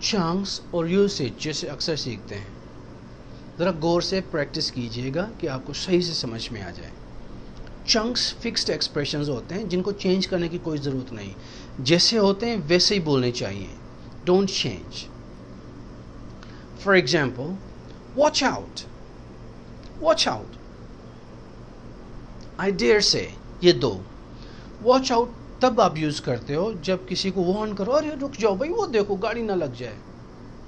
چانکس اور یوسیج جیسے اکثر سیکھتے ہیں، ذرا غور سے پریکٹس کیجئے گا کہ آپ کو صحیح سے سمجھ میں آ جائے. چنکس فکسڈ ایکسپریشنز ہوتے ہیں جن کو چینج کرنے کی کوئی ضرورت نہیں، جیسے ہوتے ہیں ویسے ہی بولنے چاہیے. Don't change. For example, watch out, watch out. I dear سے، یہ دو. واچ آؤٹ تب آپ یوز کرتے ہو جب کسی کو وارن کرو، ارے رک جاؤ بھائی، وہ دیکھو گاڑی نہ لگ جائے،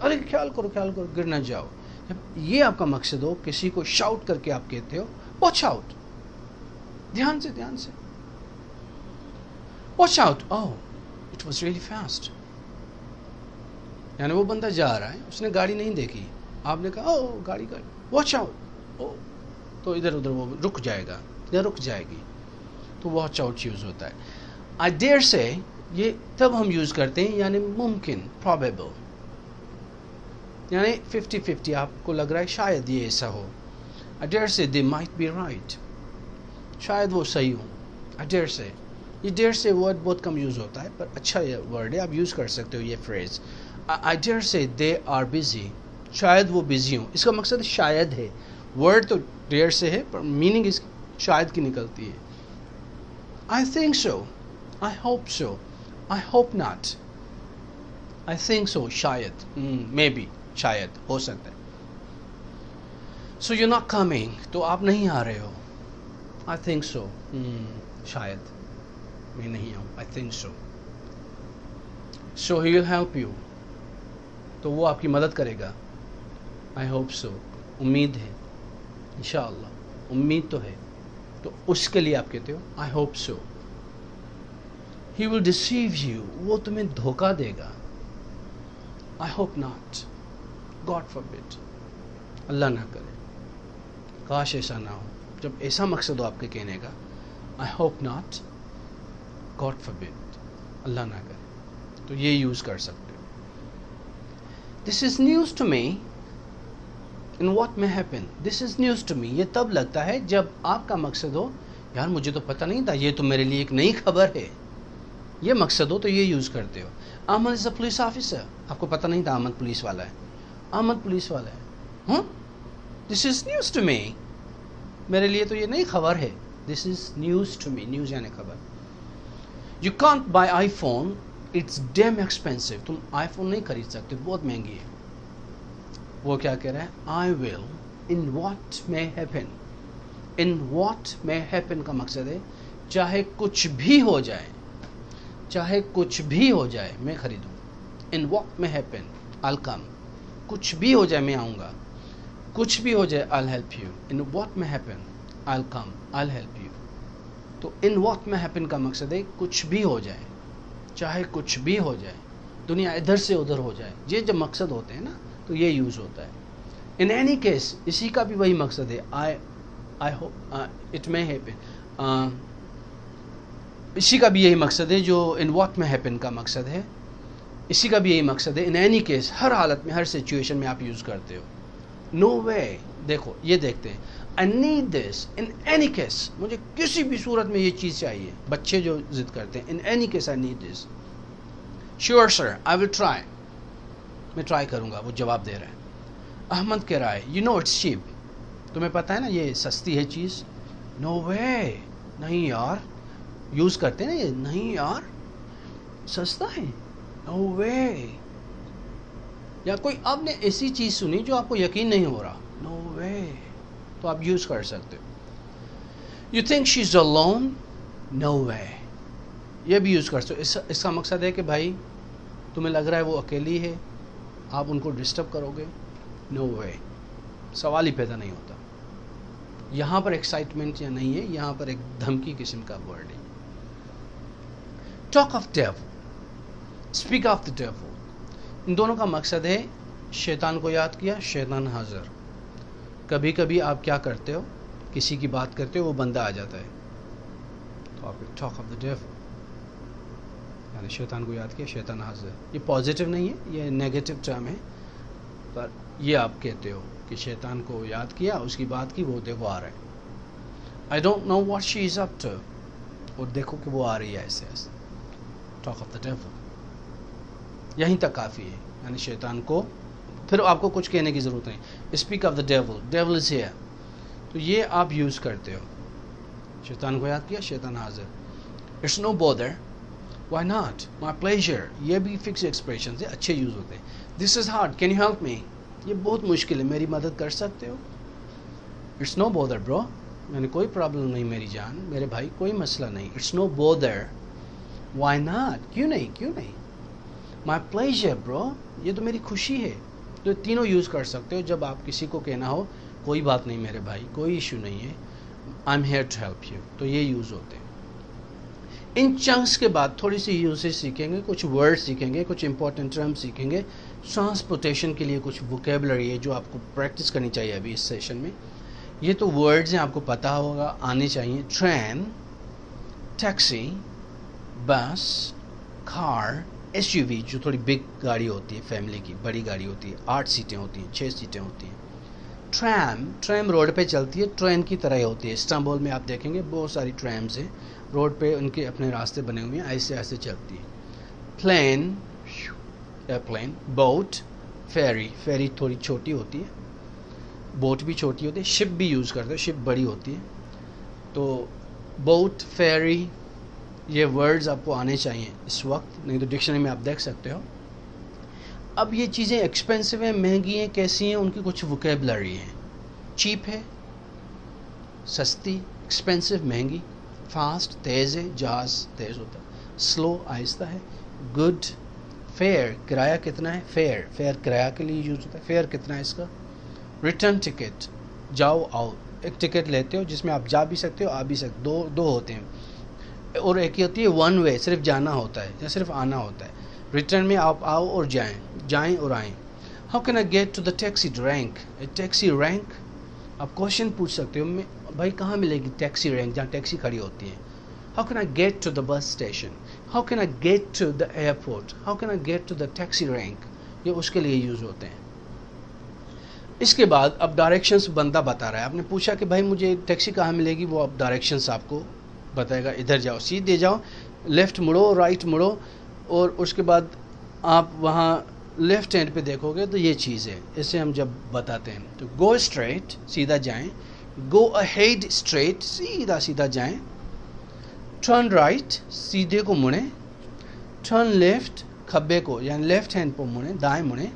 ارے خیال کرو گر نہ جاؤ. جب یہ آپ کا مقصد ہو، کسی کو شاؤٹ کر کے آپ کہتے ہو واچ آؤٹ. دھیان سے watch out. Oh it was really fast. یعنی وہ بندہ جا رہا ہے، اس نے گاڑی نہیں دیکھی، آپ نے کہا او گاڑی واچ آؤٹ، او تو ادھر ادھر وہ رک جائے گا یا رک جائے گی، تو واچ آؤٹ یوز ہوتا ہے. آئی ڈیئر سے یہ تب ہم یوز کرتے ہیں یعنی ممکن، پرابیبل، یعنی 50-50 آپ کو لگ رہا ہے شاید یہ ایسا ہو. آئی ڈیئر سے دے مائٹ بی رائٹ، شاید وہ صحیح ہوں. آئی ڈیئر سے، یہ ڈیئر سے ورڈ بہت کم یوز ہوتا ہے پر اچھا ورڈ ہے، آپ یوز کر سکتے ہو یہ فریز. آئی ڈیئر سے دے آر بزی، شاید وہ بزی ہوں. اس کا مقصد شاید ہے، ورڈ تو ڈیئر سے ہے پر میننگ اس شاید کی نکلتی ہے. I think so, I hope so, I hope not. I think so شاید، مے بی شاید، ہو سکتا ہے. سو یو ناٹ کمنگ، تو آپ نہیں آ رہے ہو. آئی تھنک سو، شاید میں نہیں آؤں. I think so. So he will help you, تو وہ آپ کی مدد کرے گا. آئی ہوپ سو، امید ہے، انشاءاللہ امید تو ہے، تو اس کے لیے آپ کہتے ہو I hope so. He will deceive you, وہ تمہیں دھوکہ دے گا. I hope not, God forbid, اللہ نہ کرے، کاش ایسا نہ ہو. جب ایسا مقصد ہو آپ کے کہنے کا، I hope not, God forbid, اللہ نہ کرے، تو یہ یوز کر سکتے ہو. This is news to me in what may happen. This is news to me, یہ تب لگتا ہے جب آپ کا مقصد ہو یار مجھے تو پتہ نہیں تھا، یہ تو میرے لیے ایک نئی خبر ہے. یہ مقصد ہو تو یہ یوز کرتے ہو. احمد از اے پولیس آفیسر، آپ کو پتہ نہیں تھا احمد پولیس والا ہے. احمد پولیس والا ہے. دس از نیوز ٹو می، میرے لیے تو یہ نئی خبر ہے. This is news to me, news یعنی خبر. You can't buy iPhone, it's damn expensive. تم آئی فون نہیں خرید سکتے، بہت مہنگی ہے. وہ کیا کہہ رہا ہے؟ I will in what may happen. In what may happen کا مقصد ہے چاہے کچھ بھی ہو جائے، چاہے کچھ بھی ہو جائے میں خریدوں. ان واٹ مے ہیپن آئی کم، کچھ بھی ہو جائے میں آؤں گا. کچھ بھی ہو جائے I help you. In what may happen I come, I help you. تو ان واٹ مے ہیپن کا مقصد ہے کچھ بھی ہو جائے، چاہے کچھ بھی ہو جائے، دنیا ادھر سے ادھر ہو جائے. یہ جب مقصد ہوتے ہیں نا تو یہ یوز ہوتا ہے. ان اینی کیس، اسی کا بھی وہی مقصد ہے. I hope it may happen, اسی کا بھی یہی مقصد ہے جو ان واٹ مے ہیپن کا مقصد ہے. اسی کا بھی یہی مقصد ہے. ان اینی کیس، ہر حالت میں، ہر سچویشن میں آپ یوز کرتے ہو. نو وے، دیکھو یہ دیکھتے ہیں. I need this in any case, مجھے کسی بھی صورت میں یہ چیز چاہیے. بچے جو ضد کرتے ہیں، in any case I need this. Sure sir, I will try, میں ٹرائی کروں گا. وہ جواب دے رہا ہے. احمد کہہ رہا ہے یو نو اٹس چیپ، تمہیں پتہ ہے نا یہ سستی ہے چیز. نو وے، نہیں یار، یوز کرتے ہیں نا یہ، نہیں یار سستا ہے، نو وے. یا کوئی آپ نے ایسی چیز سنی جو آپ کو یقین نہیں ہو رہا، نو وے، تو آپ یوز کر سکتے ہو. You think she is alone، no way, یہ بھی یوز کر سکتے ہو. اس کا مقصد ہے کہ بھائی تمہیں لگ رہا ہے وہ اکیلی ہے، آپ ان کو ڈسٹرب کرو گے، نو وے، سوال ہی پیدا نہیں ہوتا. یہاں پر ایکسائٹمنٹ یا نہیں ہے، یہاں پر ایک دھمکی قسم کا ورڈ ہے. Talk of devil, speak of the devil. ان دونوں کا مقصد ہے شیطان کو یاد کیا، شیطان حاضر. کبھی کبھی آپ کیا کرتے ہو، کسی کی بات کرتے ہو، وہ بندہ آ جاتا ہے، تو آپ ٹاک آف دا ڈیول، یعنی شیطان کو یاد کیا، شیطان حاضر. یہ پازیٹیو نہیں ہے، یہ نیگیٹو ٹرم ہے، پر یہ آپ کہتے ہو کہ شیطان کو یاد کیا، اس کی بات کی، وہ دیکھو آ رہا ہے. I don't know what she is up to, اور دیکھو کہ وہ آ رہی ہے ایسے ایسے. ٹاک آف دا ڈیول، یہیں تک کافی ہے. यानी शैतान को, फिर आपको कुछ कहने की ज़रूरत नहीं. Speak of the devil, devil is here, तो ये आप यूज़ करते हो. शैतान को याद किया, शैतान हाजिर. It's no bother, why not, my pleasure, ये भी फिक्स एक्सप्रेशन है, अच्छे यूज़ होते हैं. This is hard, can you help me, ये बहुत मुश्किल है, मेरी मदद कर सकते हो. इट्स नो बॉदर ब्रो, मैंने कोई प्रॉब्लम नहीं मेरी जान, मेरे भाई कोई मसला नहीं. It's no bother, why not, क्यों नहीं, क्यों नहीं. माई प्लेजर ब्रो, ये तो मेरी खुशी है. तो तीनों यूज़ कर सकते हो जब आप किसी को कहना हो कोई बात नहीं मेरे भाई, कोई इशू नहीं है, I am here to help you, तो ये यूज़ होते हैं. इन चंक्स के बाद थोड़ी सी यूसेज सीखेंगे, कुछ वर्ड सीखेंगे, कुछ इंपॉर्टेंट टर्म सीखेंगे. ट्रांसपोर्टेशन के लिए कुछ वोकेबलरी है जो आपको प्रैक्टिस करनी चाहिए अभी इस सेशन में. ये तो वर्ड्स हैं, आपको पता होगा, आने चाहिए. ट्रेन, टैक्सी, बस, कार, एसयूवी जो थोड़ी बिग गाड़ी होती है, फैमिली की बड़ी गाड़ी होती है, 8 सीटें होती हैं, 6 सीटें होती हैं. ट्रैम, ट्रैम रोड पे चलती है, ट्रेन की तरह होती है. इस्तांबुल में आप देखेंगे बहुत सारी ट्रैम्स हैं रोड पे, उनके अपने रास्ते बने हुए हैं, ऐसे ऐसे चलती है. Plane, aeroplane. Boat, ferry, ferry थोड़ी छोटी होती है, बोट भी छोटी होती है. शिप भी यूज़ करते हैं, शिप बड़ी होती है. तो बोट, फेरी, ये वर्ड्स आपको आने चाहिए इस वक्त, नहीं तो डिक्शनरी में आप देख सकते हो. अब ये चीज़ें एक्सपेंसिव हैं, महंगी हैं, कैसी हैं, उनकी कुछ वोकेबलरी है. चीप है, सस्ती, एक्सपेंसिव महंगी. फास्ट तेज़ है, जहाज तेज़ होता है. स्लो आहिस्ता है. गुड. फेयर किराया कितना है, फेयर, फेयर किराया के लिए यूज होता है. फेयर कितना है इसका. रिटर्न टिकट, जाओ आओ, एक टिकट लेते हो जिसमें आप जा भी सकते हो आ भी सकते, दो होते हैं. और एक ही होती है वन वे, सिर्फ जाना होता है या सिर्फ आना होता है. रिटर्न में आप आओ और जाएं और आएं. How can I get to the taxi rank, taxi rank, आप क्वेश्चन पूछ सकते हो, मैं भाई कहाँ मिलेगी टैक्सी रैंक जहाँ टैक्सी खड़ी होती है. How can I get to the bus station, how can I get to the airport, how can I get to the taxi rank, ये उसके लिए यूज़ होते हैं. इसके बाद अब डायरेक्शंस बंदा बता रहा है, आपने पूछा कि भाई मुझे टैक्सी कहाँ मिलेगी, वो अब डायरेक्शंस आपको बताएगा. इधर जाओ, सीधे जाओ, लेफ़्ट मुड़ो, राइट मुड़ो, और उसके बाद आप वहाँ लेफ़्ट हैंड पे देखोगे तो ये चीज़ है. इसे हम जब बताते हैं तो गो स्ट्रेट, सीधा जाएं. गो अहेड स्ट्रेट, सीधा सीधा जाएं. टर्न राइट, सीधे को मुड़े. टर्न लेफ्ट, खब्बे को यानी लेफ्ट हैंड पर मुड़े, दाएं मुड़े.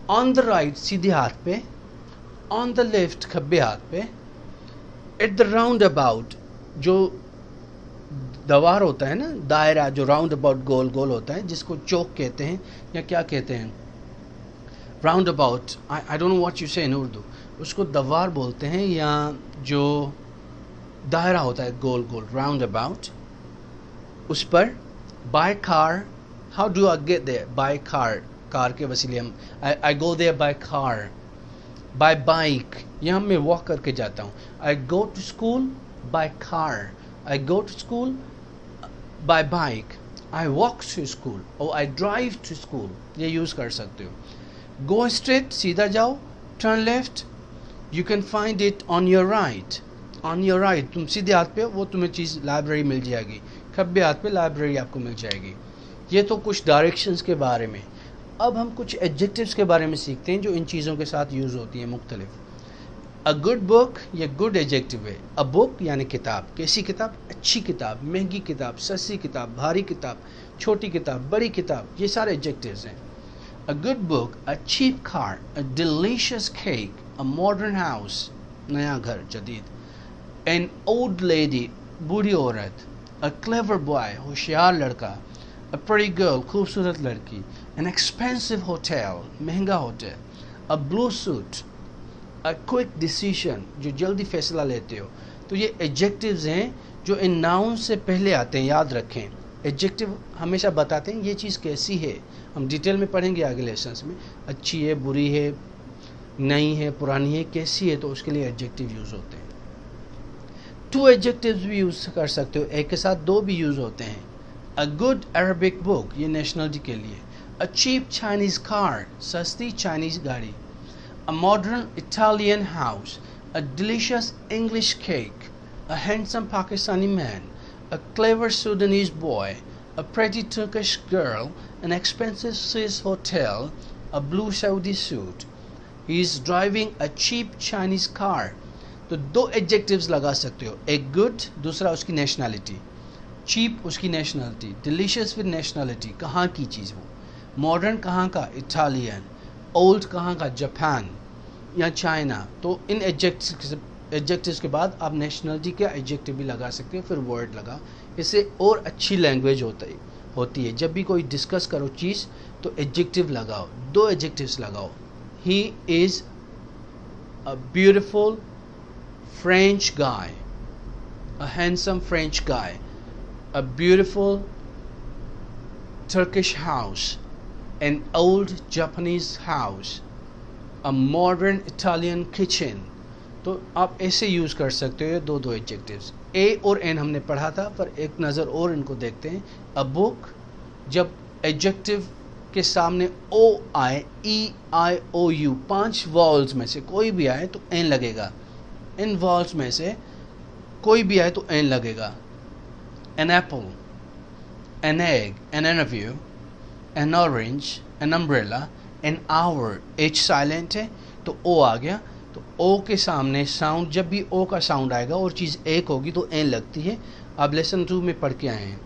ऑन द राइट, सीधे हाथ पे. ऑन द लेफ्ट, खब्बे हाथ पे. एट द राउंड अबाउट, जो दवार होता है ना, दायरा जो राउंड अबाउट गोल गोल होता है, जिसको चौक कहते हैं या क्या कहते हैं, round about, I don't know what you से इन उर्दू, उसको दवार बोलते हैं, या जो दायरा होता है गोल गोल, राउंड अबाउट. उस पर by car, how do I get there, by car, car के वसीले हम, I go there by car. By bike, यहाँ मैं वॉक करके जाता हूँ. I go to school by car, I go to school by bike. I walk to school और I drive to school, ये यूज़ कर सकते हो. गो स्ट्रेट, सीधा जाओ. Turn left, you can find it on your right. On your right, तुम सीधे हाथ पे वो तुम्हें चीज़ लाइब्रेरी मिल जाएगी, खब्बे हाथ पे लाइब्रेरी आपको मिल जाएगी. ये तो कुछ डायरेक्शंस के बारे में. अब हम कुछ एडजेक्टिव्स के बारे में सीखते हैं जो इन चीज़ों के साथ यूज़ होती हैं मुख्तलिफ. अ गुड बुक, ये गुड एडजेक्टिव है. अ बुक यानी किताब, कैसी किताब, अच्छी किताब, महंगी किताब, सस्ती किताब, भारी किताब, छोटी किताब, बड़ी किताब, ये सारे एडजेक्टिव्स हैं. A good book, a cheap car, a delicious cake, a modern house, नया घर, जदीद. एन ओल्ड लेडी, बूढ़ी औरत. अ क्लेवर बॉय, होशियार लड़का. अ प्रेटी गर्ल, खूबसूरत लड़की. एन एक्सपेंसिव होटल, महंगा hotel. A blue suit. A quick decision, जो जल्दी फैसला लेते हो. तो ये एडजेक्टिव्स हैं जो इन नाउन से पहले आते हैं, याद रखें. एडजेक्टिव हमेशा बताते हैं ये चीज़ कैसी है, हम डिटेल में पढ़ेंगे आगे लेसन्स में. अच्छी है, बुरी है, नई है, पुरानी है, कैसी है, तो उसके लिए एडजेक्टिव यूज़ होते हैं. 2 एडजेक्टिव्स भी यूज़ कर सकते हो, एक के साथ 2 भी यूज़ होते हैं. अ गुड अरबिक बुक, ये नेशनलिटी के लिए. अ चीप चाइनीज़ कार, सस्ती चाइनीज़ गाड़ी. A modern Italian house, a delicious English cake, a handsome Pakistani man, a clever Sudanese boy, a pretty Turkish girl, an expensive Swiss hotel, a blue Saudi suit. He is driving a cheap Chinese car. तो दो adjectives लगा सकते हो, एक good, दूसरा उसकी nationality. Cheap उसकी nationality, delicious with nationality, कहाँ की चीज़ वो, मॉडर्न कहाँ का, इटालियन, ओल्ड कहाँ का, जापान या चाइना. तो इन एडजेक्टिव्स के बाद आप नेशनलिटी का एडजेक्टिव भी लगा सकते हो, फिर वर्ड लगा. इससे और अच्छी लैंग्वेज होती है. जब भी कोई डिस्कस करो चीज़ तो एडजेक्टिव लगाओ, दो एडजेक्टिव्स लगाओ. He is a beautiful French guy, a handsome French guy, a beautiful Turkish house, an old Japanese house, a modern Italian kitchen. तो आप ऐसे यूज़ कर सकते हो दो एडजेक्टिव्स. ए और एन हमने पढ़ा था, पर एक नज़र और इनको देखते हैं. अ बुक, जब एडजेक्टिव के सामने ओ आए, ई आई ओ यू, 5 वॉल्स में से कोई भी आए तो एन लगेगा. इन वॉल्स में से कोई भी आए तो एन लगेगा. An apple, an egg, an interview, an orange, an umbrella, an hour. H silent है तो ओ आ गया. तो ओ के सामने साउंड, जब भी ओ का साउंड आएगा और चीज़ एक होगी तो एन लगती है. आप लेसन 2 में पढ़ के आए हैं.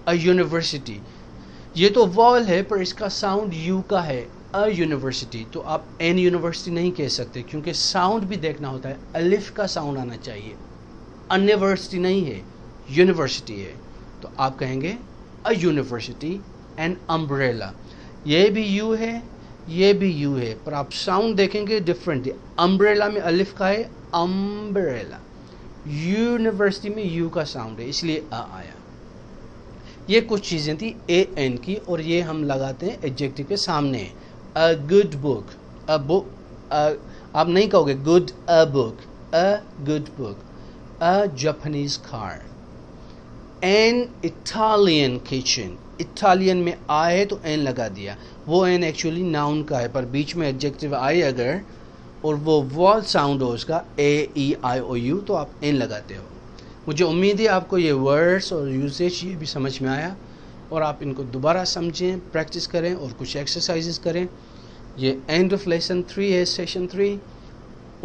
अ यूनिवर्सिटी, ये तो वॉल है पर इसका साउंड यू का है. अ यूनिवर्सिटी, तो आप एन यूनिवर्सिटी नहीं कह सकते क्योंकि साउंड भी देखना होता है. अलिफ का साउंड आना चाहिए. यूनिवर्सिटी नहीं है, यूनिवर्सिटी है. तो आप कहेंगे अ यूनिवर्सिटी. एन अम्ब्रेला, ये भी यू है, ये भी यू है, पर आप साउंड देखेंगे डिफरेंट है. अम्ब्रेला में अलिफ का है, अम्ब्रेला. यूनिवर्सिटी में यू का साउंड है, इसलिए अ आया. ये कुछ चीज़ें थी ए एन की, और ये हम लगाते हैं एडजेक्टिव के सामने. अ गुड बुक, अ बुक, आप नहीं कहोगे good a book, a good book. A Japanese car. An Italian kitchen, Italian में आए है तो एन लगा दिया. वो एन एक्चुअली नाउन का है, पर बीच में एडजेक्टिव आए अगर और वो वॉल साउंड हो उसका, ए ई आई ओ यू, तो आप एन लगाते हो. मुझे उम्मीद है आपको ये वर्ड्स और यूसेज ये भी समझ में आया, और आप इनको दोबारा समझें, प्रैक्टिस करें और कुछ एक्सरसाइजेस करें. ये एंड ऑफ लेसन 3 है, सेशन 3.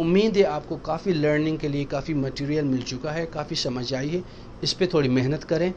उम्मीद है आपको काफ़ी लर्निंग के लिए काफ़ी मटेरियल मिल चुका है, काफ़ी समझ आई है. इस पे थोड़ी मेहनत करें.